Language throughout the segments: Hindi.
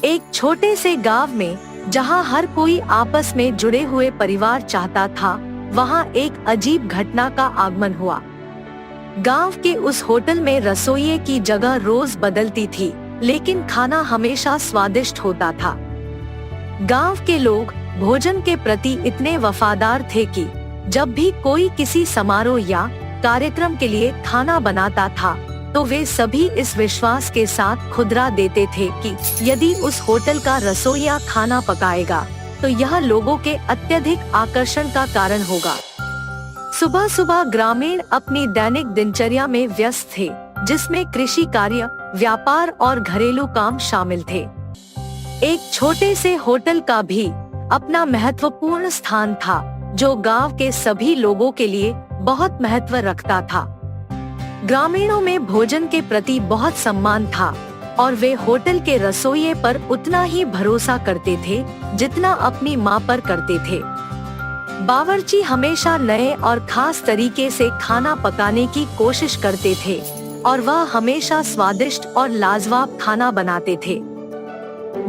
एक छोटे से गांव में जहां हर कोई आपस में जुड़े हुए परिवार चाहता था, वहां एक अजीब घटना का आगमन हुआ। गांव के उस होटल में रसोइये की जगह रोज बदलती थी, लेकिन खाना हमेशा स्वादिष्ट होता था। गांव के लोग भोजन के प्रति इतने वफादार थे कि जब भी कोई किसी समारोह या कार्यक्रम के लिए खाना बनाता था, तो वे सभी इस विश्वास के साथ खुदरा देते थे कि यदि उस होटल का रसोइया खाना पकाएगा, तो यह लोगों के अत्यधिक आकर्षण का कारण होगा। सुबह सुबह ग्रामीण अपनी दैनिक दिनचर्या में व्यस्त थे, जिसमें कृषि कार्य, व्यापार और घरेलू काम शामिल थे। एक छोटे से होटल का भी अपना महत्वपूर्ण स्थान था, जो गांव के सभी लोगों के लिए बहुत महत्व रखता था। ग्रामीणों में भोजन के प्रति बहुत सम्मान था और वे होटल के रसोइये पर उतना ही भरोसा करते थे जितना अपनी मां पर करते थे। बावर्ची हमेशा नए और खास तरीके से खाना पकाने की कोशिश करते थे और वह हमेशा स्वादिष्ट और लाजवाब खाना बनाते थे।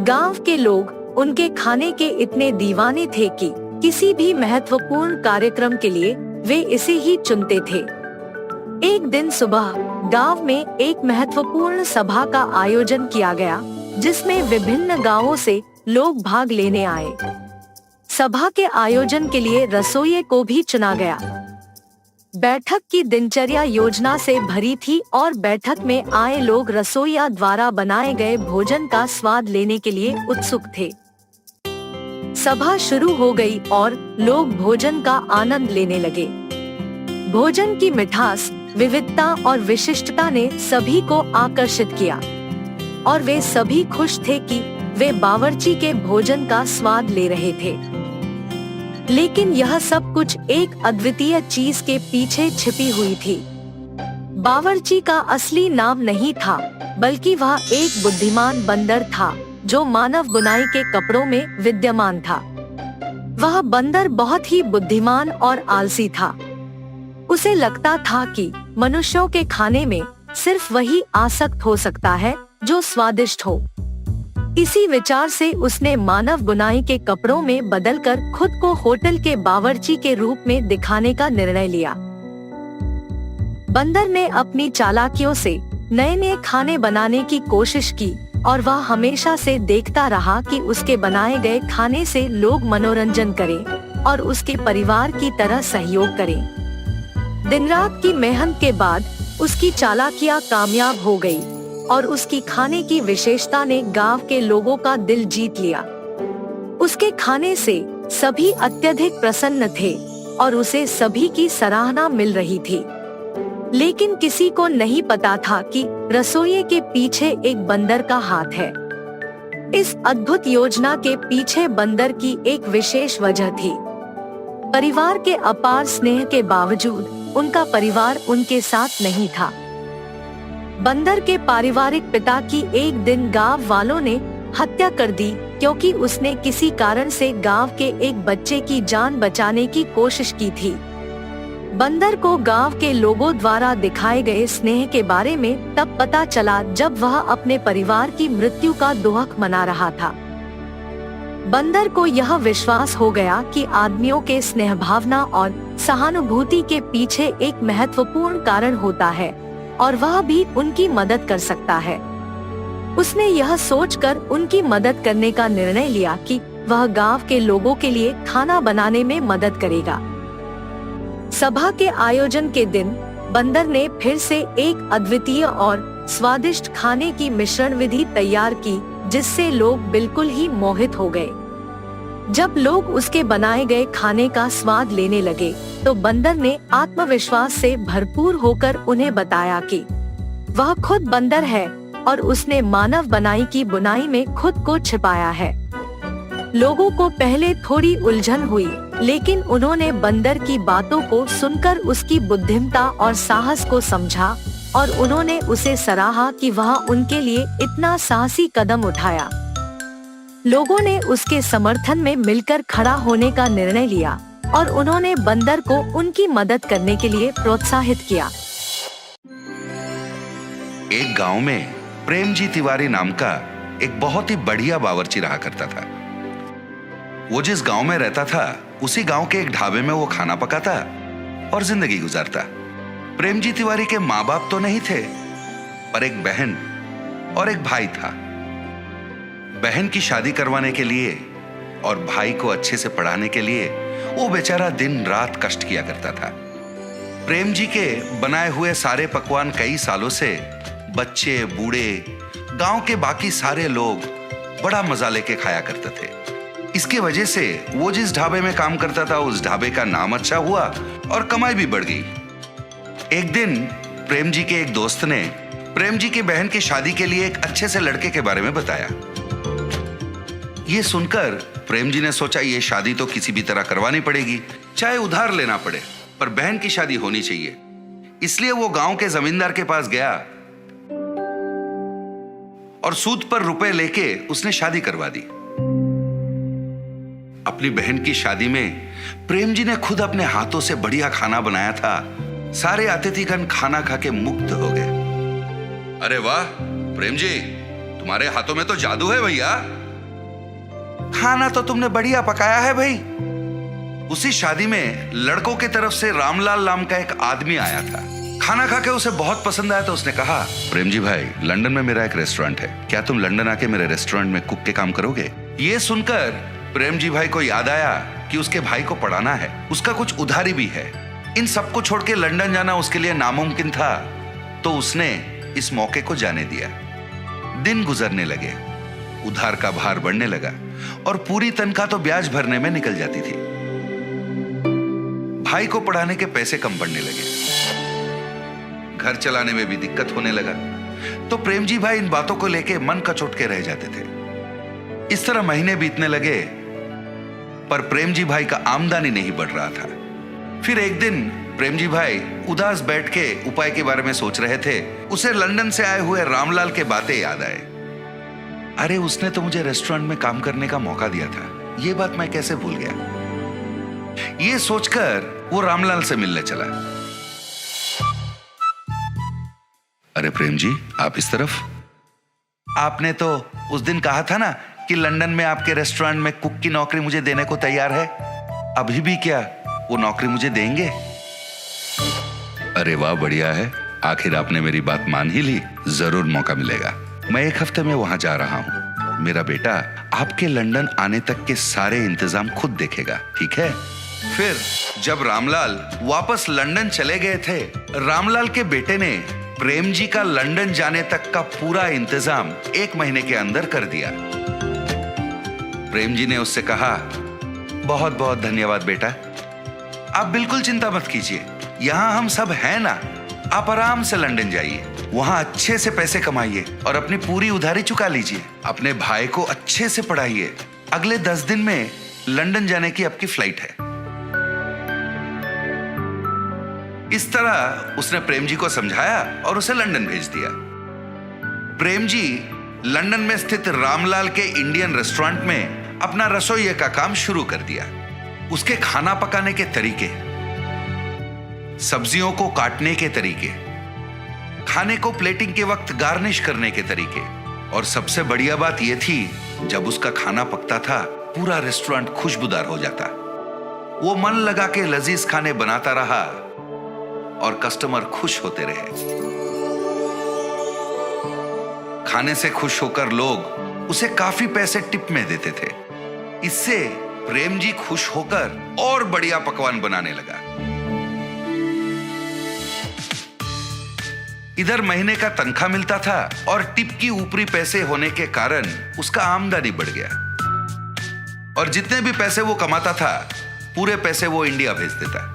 गांव के लोग उनके खाने के इतने दीवाने थे कि किसी भी महत्वपूर्ण कार्यक्रम के लिए वे इसे ही चुनते थे। एक दिन सुबह गांव में एक महत्वपूर्ण सभा का आयोजन किया गया, जिसमें विभिन्न गांवों से लोग भाग लेने आए। सभा के आयोजन के लिए रसोइये को भी चुना गया। बैठक की दिनचर्या योजना से भरी थी और बैठक में आए लोग रसोइया द्वारा बनाए गए भोजन का स्वाद लेने के लिए उत्सुक थे। सभा शुरू हो गई और लोग भोजन का आनंद लेने लगे। भोजन की मिठास, विविधता और विशिष्टता ने सभी को आकर्षित किया और वे सभी खुश थे कि वे बावर्ची के भोजन का स्वाद ले रहे थे। लेकिन यह सब कुछ एक अद्वितीय चीज के पीछे छिपी हुई थी। बावर्ची का असली नाम नहीं था, बल्कि वह एक बुद्धिमान बंदर था जो मानव बुनाई के कपड़ों में विद्यमान था। वह बंदर बहुत ही बुद्धिमान और आलसी था। उसे लगता था कि मनुष्यों के खाने में सिर्फ वही आसक्त हो सकता है जो स्वादिष्ट हो। इसी विचार से उसने मानव बुनाई के कपड़ों में बदलकर खुद को होटल के बावर्ची के रूप में दिखाने का निर्णय लिया। बंदर ने अपनी चालाकियों से नए नए खाने बनाने की कोशिश की और वह हमेशा से देखता रहा कि उसके बनाए गए खाने से लोग मनोरंजन करें और उसके परिवार की तरह सहयोग करें। दिन रात की मेहनत के बाद उसकी चालाकियां कामयाब हो गई और उसकी खाने की विशेषता ने गांव के लोगों का दिल जीत लिया। उसके खाने से सभी अत्यधिक प्रसन्न थे और उसे सभी की सराहना मिल रही थी। लेकिन किसी को नहीं पता था कि रसोइये के पीछे एक बंदर का हाथ है। इस अद्भुत योजना के पीछे बंदर की एक विशेष वजह थी। परिवार के अपार स्नेह के बावजूद उनका परिवार उनके साथ नहीं था। बंदर के पारिवारिक पिता की एक दिन गांव वालों ने हत्या कर दी, क्योंकि उसने किसी कारण से गांव के एक बच्चे की जान बचाने की कोशिश की थी। बंदर को गांव के लोगों द्वारा दिखाए गए स्नेह के बारे में तब पता चला जब वह अपने परिवार की मृत्यु का दुहक मना रहा था। बंदर को यह विश्वास हो गया कि आदमियों के स्नेह भावना और सहानुभूति के पीछे एक महत्वपूर्ण कारण होता है और वह भी उनकी मदद कर सकता है। उसने यह सोचकर उनकी मदद करने का निर्णय लिया कि वह गांव के लोगों के लिए खाना बनाने में मदद करेगा। सभा के आयोजन के दिन बंदर ने फिर से एक अद्वितीय और स्वादिष्ट खाने की मिश्रण विधि तैयार की, जिससे लोग बिल्कुल ही मोहित हो गए। जब लोग उसके बनाए गए खाने का स्वाद लेने लगे, तो बंदर ने आत्मविश्वास से भरपूर होकर उन्हें बताया कि वह खुद बंदर है और उसने मानव बनाई की बुनाई में खुद को छिपाया है। लोगों को पहले थोड़ी उलझन हुई, लेकिन उन्होंने बंदर की बातों को सुनकर उसकी बुद्धिमत्ता और साहस को समझा और उन्होंने उसे सराहा कि वह उनके लिए इतना साहसी कदम उठाया। लोगों ने उसके समर्थन में मिलकर खड़ा होने का निर्णय लिया और उन्होंने बंदर को उनकी मदद करने के लिए प्रोत्साहित किया। एक गांव में प्रेमजी तिवारी नाम का एक बहुत ही बढ़िया बावर्ची रहा करता था। वो जिस गांव में रहता था उसी गांव के एक ढाबे में वो खाना पकाता और जिंदगी गुजारता। प्रेमजी तिवारी के माँ बाप तो नहीं थे, पर एक बहन और एक भाई था। बहन की शादी करवाने के लिए और भाई को अच्छे से पढ़ाने के लिए वो बेचारा दिन रात कष्ट किया करता था। प्रेम जी के बनाए हुए सारे पकवान कई सालों से बच्चे, बूढ़े, गांव के बाकी सारे लोग बड़ा मजा लेके खाया करते थे। इसकी वजह से वो जिस ढाबे में काम करता था उस ढाबे का नाम अच्छा हुआ और कमाई भी बढ़ गई। एक दिन प्रेम जी के एक दोस्त ने प्रेम जी की बहन की शादी के लिए एक अच्छे से लड़के के बारे में बताया। ये सुनकर प्रेम जी ने सोचा ये शादी तो किसी भी तरह करवानी पड़ेगी, चाहे उधार लेना पड़े, पर बहन की शादी होनी चाहिए। इसलिए वो गांव के जमींदार के पास गया और सूद पर रुपए लेके उसने शादी करवा दी। अपनी बहन की शादी में प्रेम जी ने खुद अपने हाथों से बढ़िया खाना बनाया था। सारे अतिथिगण खाना खा के मुग्ध हो गए। अरे वाह प्रेम जी, तुम्हारे हाथों में तो जादू है भैया। खाना तो तुमने बढ़िया पकाया है भाई। उसी शादी में लड़कों की तरफ से रामलाल नाम का एक आदमी आया था। खाना खा के उसे बहुत पसंद आया तो उसने कहा, प्रेम जी भाई, लंदन में मेरा एक रेस्टोरेंट है, क्या तुम लंदन आके मेरे रेस्टोरेंट में कुक के काम करोगे? ये सुनकर प्रेम जी भाई को याद आया कि उसके भाई को पढ़ाना है, उसका कुछ उधारी भी है। इन सबको छोड़ के लंदन जाना उसके लिए नामुमकिन था, तो उसने इस मौके को जाने दिया। दिन गुजरने लगे, उधार का भार बढ़ने लगा और पूरी तनख्वाह तो ब्याज भरने में निकल जाती थी। भाई को पढ़ाने के पैसे कम पड़ने लगे, घर चलाने में भी दिक्कत होने लगा। तो प्रेम जी भाई इन बातों को लेके मन कचोट के रह जाते थे। इस तरह महीने बीतने लगे, पर प्रेम जी भाई का आमदनी नहीं बढ़ रहा था। फिर एक दिन प्रेम जी भाई उदास बैठ के उपाय के बारे में सोच रहे थे। उसे लंदन से आए हुए रामलाल के बातें याद आए। अरे उसने तो मुझे रेस्टोरेंट में काम करने का मौका दिया था, ये बात मैं कैसे भूल गया। ये सोचकर वो रामलाल से मिलने चला। अरे प्रेम जी, आप इस तरफ? आपने तो उस दिन कहा था ना कि लंदन में आपके रेस्टोरेंट में कुक की नौकरी मुझे देने को तैयार है। अभी भी क्या वो नौकरी मुझे देंगे? अरे वाह, बढ़िया है, आखिर आपने मेरी बात मान ही ली। जरूर मौका मिलेगा। मैं एक हफ्ते में वहां जा रहा हूं। मेरा बेटा आपके लंदन आने तक के सारे इंतजाम खुद देखेगा, ठीक है? फिर जब रामलाल वापस लंदन चले गए थे, रामलाल के बेटे ने प्रेम जी का लंदन जाने तक का पूरा इंतजाम 1 महीने के अंदर कर दिया। प्रेम जी ने उससे कहा, बहुत बहुत धन्यवाद बेटा, आप बिल्कुल चिंता मत कीजिए, यहां हम सब हैं ना। आप आराम से लंदन जाइए, वहां अच्छे से पैसे कमाइए और अपनी पूरी उधारी चुका लीजिए। अपने भाई को अच्छे से पढ़ाइए। अगले 10 दिन में लंदन जाने की आपकी फ्लाइट है। इस तरह उसने प्रेम जी को समझाया और उसे लंदन भेज दिया। प्रेम जी लंदन में स्थित रामलाल के इंडियन रेस्टोरेंट में अपना रसोइये का काम शुरू कर दिया। उसके खाना पकाने के तरीके, सब्जियों को काटने के तरीके, खाने को प्लेटिंग के वक्त गार्निश करने के तरीके, और सबसे बढ़िया बात यह थी, जब उसका खाना पकता था पूरा रेस्टोरेंट खुशबूदार हो जाता। वो मन लगा के लजीज खाने बनाता रहा और कस्टमर खुश होते रहे। खाने से खुश होकर लोग उसे काफी पैसे टिप में देते थे। इससे प्रेम जी खुश होकर और बढ़िया पकवान बनाने लगा। इधर महीने का तनख्वाह मिलता था और टिप की ऊपरी पैसे होने के कारण उसका आमदनी बढ़ गया, और जितने भी पैसे वो कमाता था पूरे पैसे वो इंडिया भेज देता।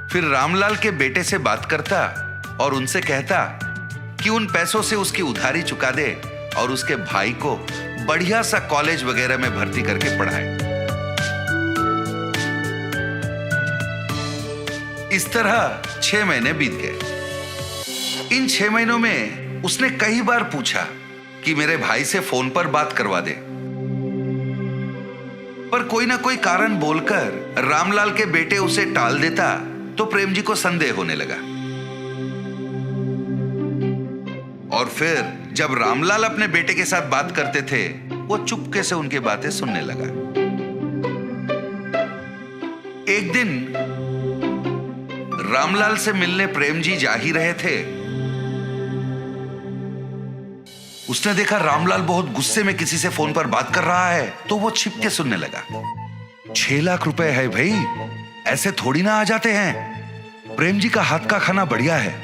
फिर रामलाल के बेटे से बात करता और उनसे कहता कि उन पैसों से उसकी उधारी चुका दे और उसके भाई को बढ़िया सा कॉलेज वगैरह में भर्ती करके पढ़ाए। इस तरह 6 महीने बीत गए। इन 6 महीनों में उसने कई बार पूछा कि मेरे भाई से फोन पर बात करवा दे, पर कोई ना कोई कारण बोलकर रामलाल के बेटे उसे टाल देता तो प्रेम जी को संदेह होने लगा। और फिर जब रामलाल अपने बेटे के साथ बात करते थे, वो चुपके से उनकी बातें सुनने लगा। एक दिन रामलाल से मिलने प्रेम जी जा ही रहे थे। उसने देखा रामलाल बहुत गुस्से में किसी से फोन पर बात कर रहा है, तो वो छिप के सुनने लगा। 6 लाख रुपए है भाई, ऐसे थोड़ी ना आ जाते हैं। प्रेम जी का हाथ का खाना बढ़िया है,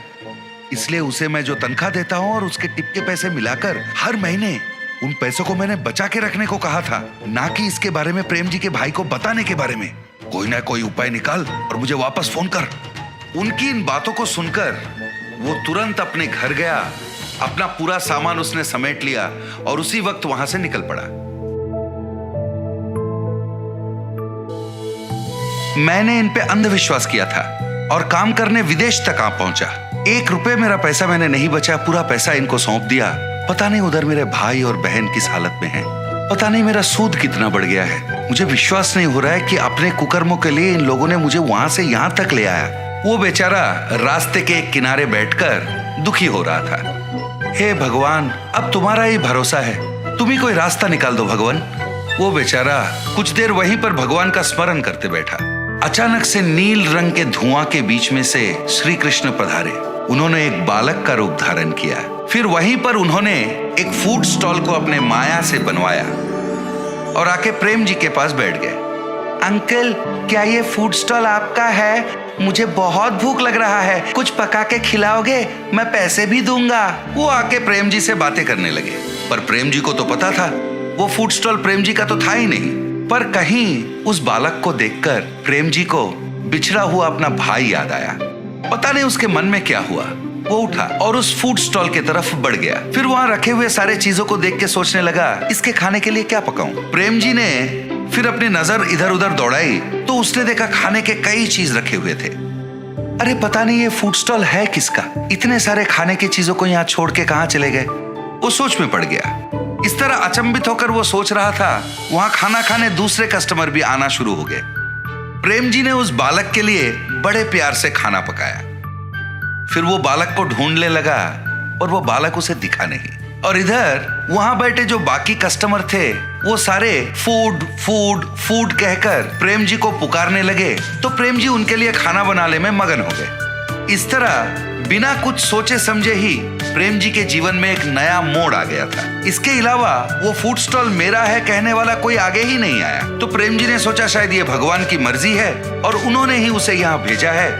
इसलिए उसे मैं जो तनख्वाह देता हूं और उसके टिप के पैसे मिलाकर हर महीने उन पैसों को मैंने बचा के रखने को कहा था, ना कि इसके बारे में प्रेम जी के भाई को बताने के बारे में। कोई ना कोई उपाय निकाल और मुझे वापस फोन कर। उनकी इन बातों को सुनकर वो तुरंत अपने घर गया, अपना पूरा सामान उसने समेट लिया और उसी वक्त वहां से निकल पड़ा। मैंने इन पे अंधविश्वास किया था और काम करने विदेश तक आ पहुंचा। 1 रुपए मेरा पैसा मैंने नहीं बचा, पूरा पैसा इनको सौंप दिया। पता नहीं उधर मेरे भाई और बहन किस हालत में हैं। पता नहीं मेरा सूद कितना बढ़ गया है। मुझे विश्वास नहीं हो रहा है कि अपने कुकर्मों के लिए इन लोगों ने मुझे वहां से यहां तक ले आया। वो बेचारा रास्ते के एक किनारे बैठकर दुखी हो रहा था। हे भगवान, अब तुम्हारा ही भरोसा है, तुम ही कोई रास्ता निकाल दो भगवान। वो बेचारा कुछ देर वहीं पर भगवान का स्मरण करते बैठा। अचानक से नील रंग के धुआं के बीच में से श्री कृष्ण पधारे। उन्होंने एक बालक का रूप धारण किया। फिर वहीं पर उन्होंने एक फूड स्टॉल को अपने माया से बनवाया और आके प्रेम जी के पास बैठ गए। अंकल, क्या ये फूड स्टॉल आपका है? मुझे बहुत भूख लग रहा है, कुछ पका के खिलाओगे? मैं पैसे भी दूंगा। वो आके प्रेम जी से बातें करने लगे, पर प्रेम जी को तो पता था वो फूड स्टॉल प्रेम जी का तो था ही नहीं। पर कहीं उस बालक को देखकर प्रेम जी को बिछड़ा हुआ अपना भाई याद आया। पता नहीं उसके मन में क्या हुआ। वो उठा और उस फूड स्टॉल की तरफ बढ़ गया। फिर वहां रखे हुए सारे चीजों को देख के सोचने लगा, इसके खाने के लिए क्या पकाऊं? प्रेम जी ने फिर अपनी नजर इधर उधर दौड़ाई तो उसने देखा खाने के कई चीज रखे हुए थे। अरे पता नहीं ये फूड स्टॉल है किसका? इतने सारे खाने की चीजों को यहाँ छोड़ के कहाँ चले गए? वो सोच में पड़ गया। इस तरह अचंभित होकर वो सोच रहा था, वहां खाना खाने दूसरे कस्टमर भी आना शुरू हो गए। प्रेम जी ने उस बालक के लिए बड़े प्यार से खाना पकाया। फिर वो बालक को ढूंढने लगा और वो बालक उसे दिखा नहीं। और इधर वहां बैठे जो बाकी कस्टमर थे वो सारे फूड फूड फूड कहकर प्रेम जी को पुकारने लगे, तो प्रेम जी उनके लिए खाना बनाने में मगन हो गए। इस तरह बिना कुछ सोचे समझे ही प्रेम जी के जीवन में एक नया मोड़ आ गया था। इसके अलावा वो फूड स्टॉल मेरा है कहने वाला कोई आगे ही नहीं आया। तो प्रेम जी ने सोचा शायद ये भगवान की मर्जी है और उन्होंने ही उसे यहाँ भेजा है।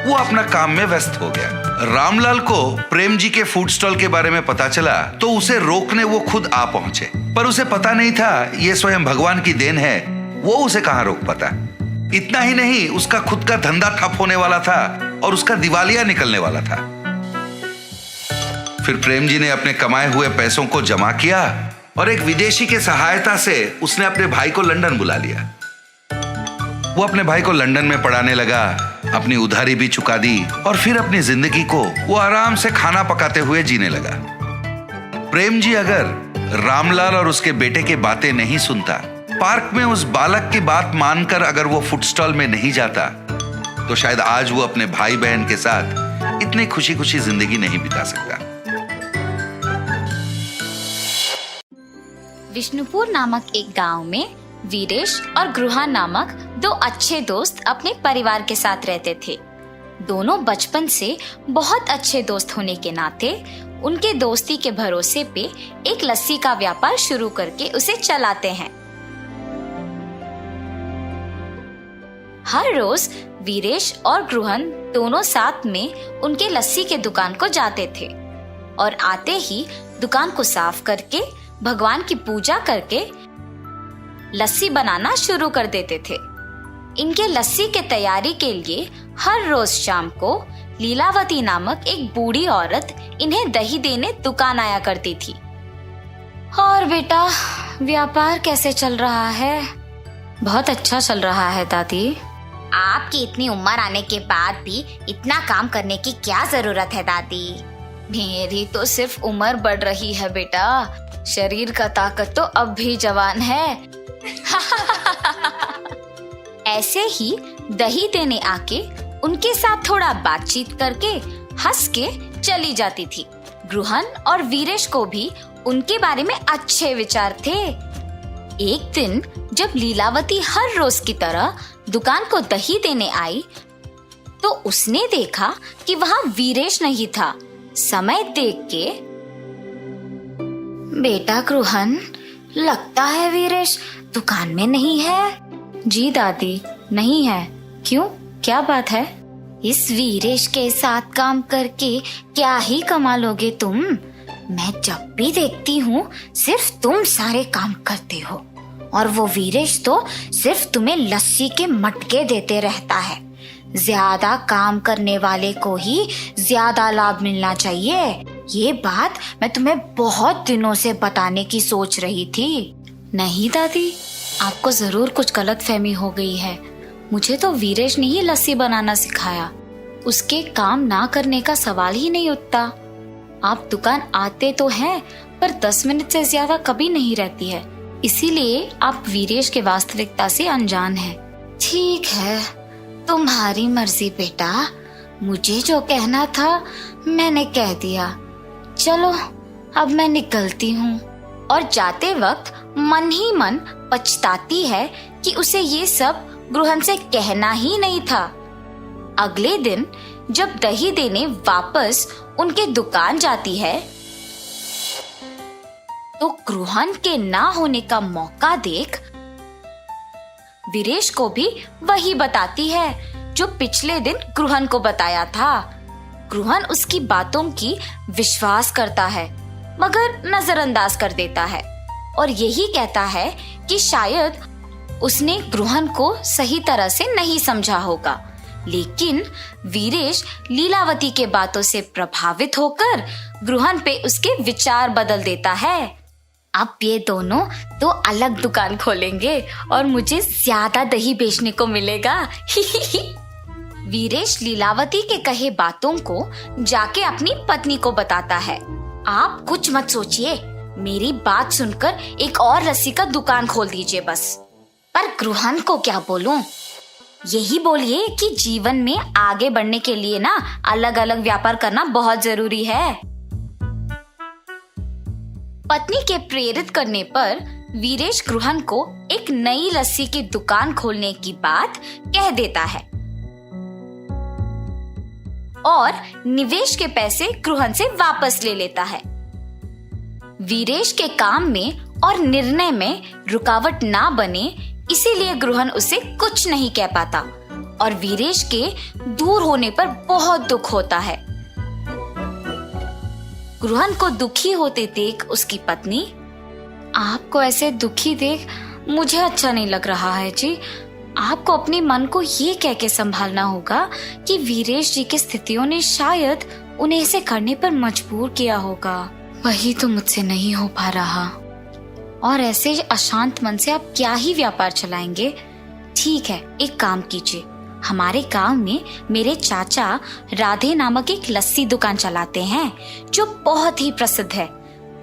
वो अपना काम में व्यस्त हो गया। रामलाल को प्रेम जी के फूड स्टॉल के बारे में पता चला तो उसे रोकने वो खुद आ पहुंचे, पर उसे पता नहीं था ये स्वयं भगवान की देन है। वो उसे कहां रोक पाता। इतना ही नहीं, उसका खुद का धंधा ठप होने वाला था और उसका दिवालिया निकलने वाला था। फिर प्रेम जी ने अपने कमाए हुए पैसों को जमा किया और एक विदेशी के सहायता से उसने अपने भाई को लंदन बुला लिया। वो अपने भाई को लंदन में पढ़ाने लगा, अपनी उधारी भी चुका दी और फिर अपनी जिंदगी को वो आराम से खाना पकाते हुए जीने लगा। प्रेम जी अगर रामलाल और उसके बेटे की बातें नहीं सुनता, पार्क में उस बालक की बात मानकर अगर वो फूड स्टॉल में नहीं जाता, तो शायद आज वो अपने भाई बहन के साथ इतनी खुशी खुशी जिंदगी नहीं बिता सकता। विष्णुपुर नामक एक गांव में वीरेश और गृहा नामक 2 अच्छे दोस्त अपने परिवार के साथ रहते थे। दोनों बचपन से बहुत अच्छे दोस्त होने के नाते उनके दोस्ती के भरोसे पे एक लस्सी का व्यापार शुरू करके उसे चलाते हैं। हर रोज वीरेश और गृहन दोनों साथ में उनके लस्सी के दुकान को जाते थे और आते ही दुकान को साफ करके भगवान की पूजा करके लस्सी बनाना शुरू कर देते थे। इनके लस्सी के तैयारी के लिए हर रोज शाम को लीलावती नामक एक बूढ़ी औरत इन्हें दही देने दुकान आया करती थी। और बेटा, व्यापार कैसे चल रहा है? बहुत अच्छा चल रहा है दादी। आपकी इतनी उम्र आने के बाद भी इतना काम करने की क्या जरूरत है दादी? मेरी तो सिर्फ उम्र बढ़ रही है बेटा, शरीर का ताकत तो अब भी जवान है। ऐसे ही दही देने आके उनके साथ थोड़ा बातचीत करके हंस के चली जाती थी। गृहन और वीरेश को भी उनके बारे में अच्छे विचार थे। एक दिन जब लीलावती हर रोज की तरह दुकान को दही देने आई, तो उसने देखा कि वहाँ वीरेश नहीं था। समय देख के, बेटा गृहन, लगता है वीरेश दुकान में नहीं है। जी दादी, नहीं है। क्यों, क्या बात है? इस वीरेश के साथ काम करके क्या ही कमा लोगे तुम? मैं जब भी देखती हूँ सिर्फ तुम सारे काम करते हो, और वो वीरेश तो सिर्फ तुम्हें लस्सी के मटके देते रहता है। ज्यादा काम करने वाले को ही ज्यादा लाभ मिलना चाहिए। ये बात मैं तुम्हें बहुत दिनों से बताने की सोच रही थी। नहीं दादी, आपको जरूर कुछ गलतफहमी हो गई है। मुझे तो वीरेश ने ही लस्सी बनाना सिखाया। उसके काम ना करने का सवाल ही नहीं उठता। आप दुकान आते तो हैं, पर 10 मिनट से ज्यादा कभी नहीं रहती है। इसीलिए आप वीरेश के वास्तविकता से अनजान हैं। ठीक है, तुम्हारी मर्जी बेटा। मुझे जो कहना था मैंने कह दिया। चलो अब मैं निकलती हूँ। और जाते वक्त मन ही मन पछताती है कि उसे ये सब गृहन से कहना ही नहीं था। अगले दिन जब दही देने वापस उनके दुकान जाती है, तो गृहन के ना होने का मौका देख वीरेश को भी वही बताती है जो पिछले दिन गृहन को बताया था। गृहन उसकी बातों की विश्वास करता है, मगर नजरअंदाज कर देता है और यही कहता है कि शायद उसने गृहन को सही तरह से नहीं समझा होगा। लेकिन वीरेश लीलावती के बातों से प्रभावित होकर गृहन पे उसके विचार बदल देता है। अब ये दोनों तो अलग दुकान खोलेंगे और मुझे ज्यादा दही बेचने को मिलेगा। वीरेश लीलावती के कहे बातों को जाके अपनी पत्नी को बताता है। आप कुछ मत सोचिए, मेरी बात सुनकर एक और लस्सी का दुकान खोल दीजिए बस। पर गृहन को क्या बोलूं? यही बोलिए कि जीवन में आगे बढ़ने के लिए ना अलग अलग व्यापार करना बहुत जरूरी है। पत्नी के प्रेरित करने पर वीरेश गृहन को एक नई लस्सी की दुकान खोलने की बात कह देता है और निवेश के पैसे गृहन से वापस ले लेता है। वीरेश के काम में और निर्णय में रुकावट ना बने, इसीलिए गृहन उसे कुछ नहीं कह पाता और वीरेश के दूर होने पर बहुत दुख होता है। गृहन को दुखी होते देख उसकी पत्नी, आपको ऐसे दुखी देख मुझे अच्छा नहीं लग रहा है जी। आपको अपने मन को ये कह के संभालना होगा कि वीरेश जी की स्थितियों ने शायद उन्हें ऐसे करने पर मजबूर किया होगा। वही तो मुझसे नहीं हो पा रहा, और ऐसे अशांत मन से आप क्या ही व्यापार चलाएंगे। ठीक है, एक काम कीजिए, हमारे गांव में मेरे चाचा राधे नामक एक लस्सी दुकान चलाते हैं जो बहुत ही प्रसिद्ध है।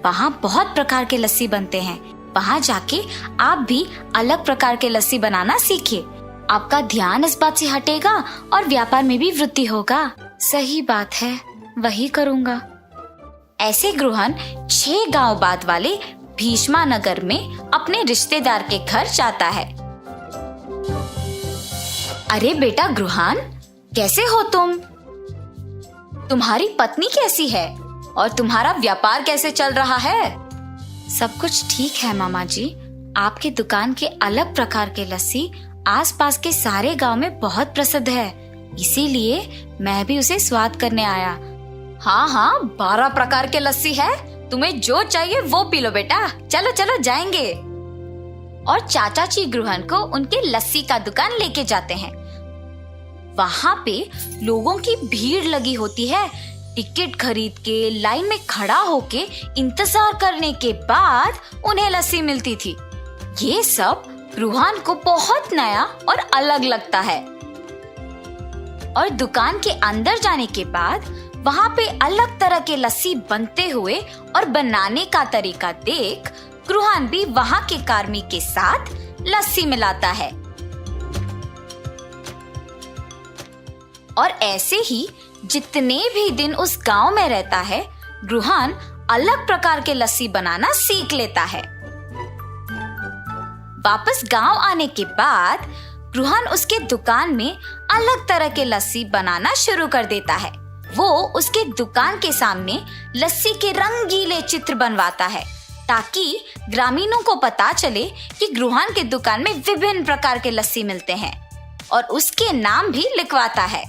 वहाँ बहुत प्रकार के लस्सी बनते हैं। वहाँ जाके आप भी अलग प्रकार के लस्सी बनाना सीखिए। आपका ध्यान इस बात से हटेगा और व्यापार में भी वृद्धि होगा। सही बात है, वही करूँगा। ऐसे गृहन 6 गांव बाद वाले भीष्मा नगर में अपने रिश्तेदार के घर जाता है। अरे बेटा गृहन, कैसे हो तुम? तुम्हारी पत्नी कैसी है और तुम्हारा व्यापार कैसे चल रहा है? सब कुछ ठीक है मामा जी। आपके दुकान के अलग प्रकार के लस्सी आसपास के सारे गांव में बहुत प्रसिद्ध है, इसीलिए मैं भी उसे स्वाद करने आया। हाँ, 12 प्रकार के लस्सी है। तुम्हें जो चाहिए वो पी लो बेटा। चलो चलो जाएंगे। और चाचा जी गृहन को उनके लस्सी का दुकान लेके जाते हैं। वहाँ पे लोगों की भीड़ लगी होती है। टिकट खरीद के लाइन में खड़ा होके इंतजार करने के बाद उन्हें लस्सी मिलती थी। ये सब गृहन को बहुत नया और अलग लगता है। और दुकान के अंदर जाने के बाद वहाँ पे अलग तरह के लस्सी बनते हुए और बनाने का तरीका देख गृहन भी वहाँ के कार्मिक के साथ लस्सी मिलाता है। और ऐसे ही जितने भी दिन उस गांव में रहता है, ग्रुहन अलग प्रकार के लस्सी बनाना सीख लेता है। वापस गांव आने के बाद ग्रुहन उसके दुकान में अलग तरह के लस्सी बनाना शुरू कर देता है। वो उसके दुकान के सामने लस्सी के रंगीले चित्र बनवाता है ताकि ग्रामीणों को पता चले कि ग्रुहन के दुकान में विभिन्न प्रकार के लस्सी मिलते हैं, और उसके नाम भी लिखवाता है।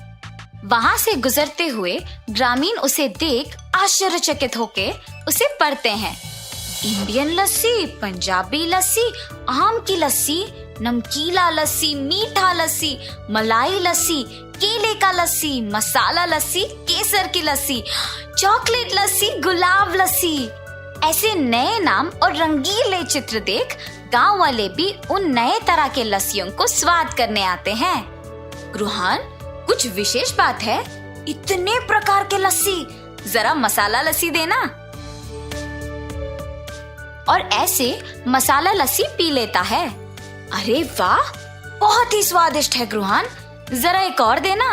वहां से गुजरते हुए ग्रामीण उसे देख आश्चर्यचकित होके उसे पढ़ते हैं। इंडियन लस्सी, पंजाबी लस्सी, आम की लस्सी, नमकीला लस्सी, मीठा लस्सी, मलाई लस्सी, केले का लस्सी, मसाला लस्सी, केसर की लस्सी, चॉकलेट लस्सी, गुलाब लस्सी। ऐसे नए नाम और रंगीले चित्र देख गांव वाले भी उन नए तरह के लस्सियों को स्वाद करने आते हैं। ग्रुहन, कुछ विशेष बात है? इतने प्रकार के लस्सी, जरा मसाला लस्सी देना। और ऐसे मसाला लस्सी पी लेता है। अरे वाह, बहुत ही स्वादिष्ट है ग्रुहन, जरा एक और देना।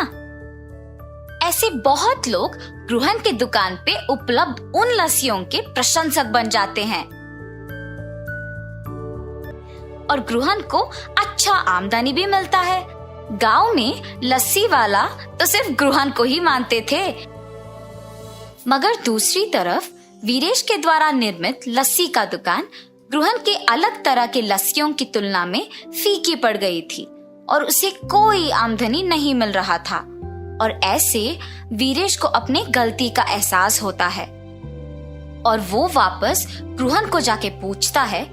ऐसे बहुत लोग ग्रुहन के दुकान पे उपलब्ध उन लस्सियों के प्रशंसक बन जाते हैं और ग्रुहन को अच्छा आमदनी भी मिलता है। गांव में लस्सी वाला तो सिर्फ ग्रुहन को ही मानते थे, मगर दूसरी तरफ वीरेश के द्वारा निर्मित लस्सी का दुकान ग्रुहन के अलग तरह के लस्सियों की तुलना में फीकी पड़ गई थी और उसे कोई आमदनी नहीं मिल रहा था। और ऐसे वीरेश को अपने गलती का एहसास होता है और वो वापस ग्रुहन को जाके पूछता है,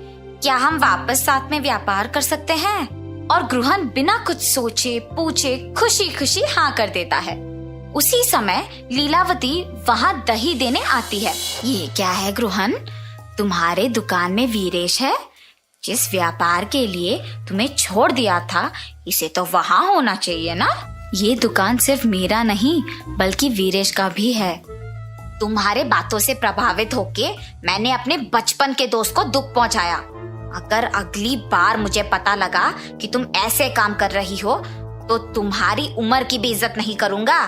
क्या हम वापस साथ में व्यापार कर सकते हैं? और ग्रुहन बिना कुछ सोचे पूछे खुशी खुशी हाँ कर देता है। उसी समय लीलावती वहाँ दही देने आती है। ये क्या है ग्रुहन, तुम्हारे दुकान में वीरेश है? जिस व्यापार के लिए तुम्हें छोड़ दिया था, इसे तो वहाँ होना चाहिए ना। ये दुकान सिर्फ मेरा नहीं बल्कि वीरेश का भी है। तुम्हारे बातों से प्रभावित होके मैंने अपने बचपन के दोस्त को दुख पहुंचाया। अगर अगली बार मुझे पता लगा कि तुम ऐसे काम कर रही हो तो तुम्हारी उम्र की भी इज्जत नहीं करूंगा।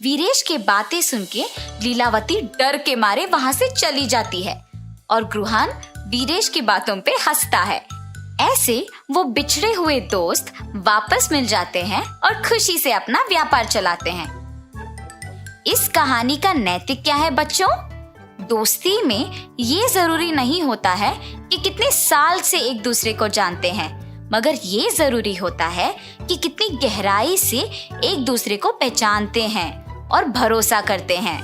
वीरेश के बातें सुन के लीलावती डर के मारे वहां से चली जाती है और ग्रुहन वीरेश की बातों पे हंसता है। ऐसे वो बिछड़े हुए दोस्त वापस मिल जाते हैं और खुशी से अपना व्यापार चलाते हैं। इस कहानी का नैतिक क्या है बच्चों? दोस्ती में ये जरूरी नहीं होता है कि कितने साल से एक दूसरे को जानते हैं, मगर ये जरूरी होता है कि कितनी गहराई से एक दूसरे को पहचानते हैं और भरोसा करते हैं।